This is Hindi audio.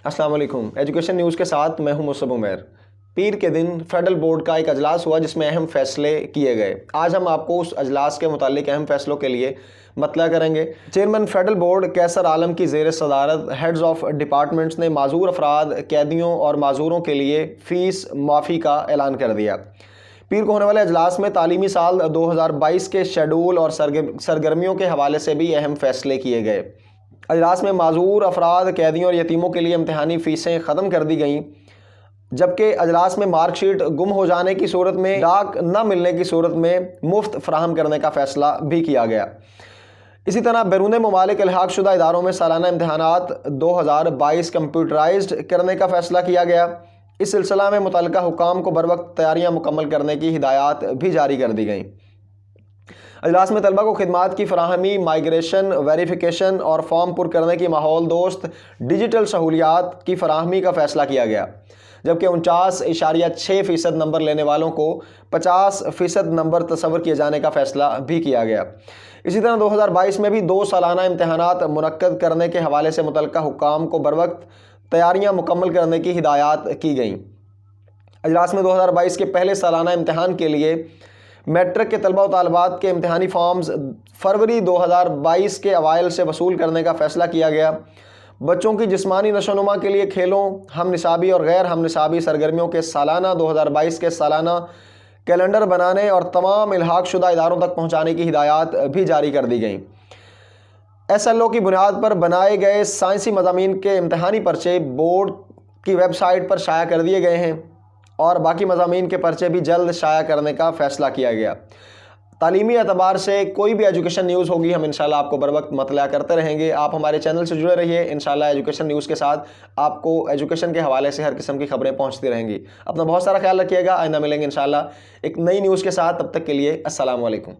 अस्सलाम वालेकुम। एजुकेशन न्यूज़ के साथ मैं हूं मुसअब उमैर। पीर के दिन फेडरल बोर्ड का एक अजलास हुआ जिसमें अहम फैसले किए गए। आज हम आपको उस अजलास के मुतालिक अहम फैसलों के लिए मतला करेंगे। चेयरमैन फेडरल बोर्ड कैसर आलम की ज़ेर सदारत हेड्स ऑफ डिपार्टमेंट्स ने माजूर अफराद, कैदियों और माजूरों के लिए फ़ीस माफ़ी का ऐलान कर दिया। पीर को होने वाले अजलास में तालीमी साल 2022 के शेड्यूल और सरगर्मियों के हवाले से भी अहम फैसले किए गए। अजलास में माजूर अफराद, कैदियों और यतीमों के लिए इम्तहानी फ़ीसें ख़त्म कर दी गईं, जबकि अजलास में मार्कशीट गुम हो जाने की सूरत में, डाक न मिलने की सूरत में मुफ्त फराहम करने का फ़ैसला भी किया गया। इसी तरह बैरून ममालिक इल्हाक शुदा इदारों में सालाना इम्तहानात 2022 कंप्यूटराइज्ड करने का फ़ैसला किया गया। इस सिलसिला में मुतल्लिका हुकाम को बर वक्त तैयारियाँ मुकम्मल करने की हिदायत भी जारी कर दी गईं। अजलास में तलबा को खिदमात की फराहमी, माइग्रेशन, वेरिफिकेशन और फॉर्म पुर करने की माहौल दोस्त डिजिटल सहूलियात की फराहमी का फ़ैसला किया गया, जबकि 49.6% नंबर लेने वालों को 50% नंबर तस्वर किए जाने का फ़ैसला भी किया गया। इसी तरह 2022 में भी 2 सालाना इम्तहानात मुनक्कद करने के हवाले से मुतल्लिका हुकाम को बर वक्त तैयारियाँ मुकम्मल करने की हिदायत की गईं। अजलास में 2022 के पहले सालाना इम्तहान के लिए मैट्रिक के तलबा व तालिबात के इम्तहानी फॉर्म्स फरवरी 2022 के अवाइल से वसूल करने का फ़ैसला किया गया। बच्चों की जिस्मानी नशोनुमा के लिए खेलों, हम निसाबी और गैर हम निसाबी सरगर्मियों के सालाना 2022 के सालाना कैलेंडर बनाने और तमाम इल्हाक शुदा इदारों तक पहुँचाने की हिदायत भी जारी कर दी गई। SLO की बुनियाद पर बनाए गए साइंसी मज़ामीन के इम्तहानी पर्चे बोर्ड की वेबसाइट पर शाया कर दिए गए हैं और बाकी मज़ामीन के पर्चे भी जल्द शाया करने का फ़ैसला किया गया। तालीमी एतबार से कोई भी एजुकेशन न्यूज़ होगी हम इंशाल्लाह आपको बर वक्त मतला करते रहेंगे। आप हमारे चैनल से जुड़े रहिए। इंशाल्लाह एजुकेशन न्यूज़ के साथ आपको एजुकेशन के हवाले से हर किस्म की खबरें पहुंचती रहेंगी। अपना बहुत सारा ख्याल रखिएगा। आइंदा मिलेंगे इंशाल्लाह एक नई न्यूज़ के साथ। तब तक के लिए अस्सलाम वालेकुम।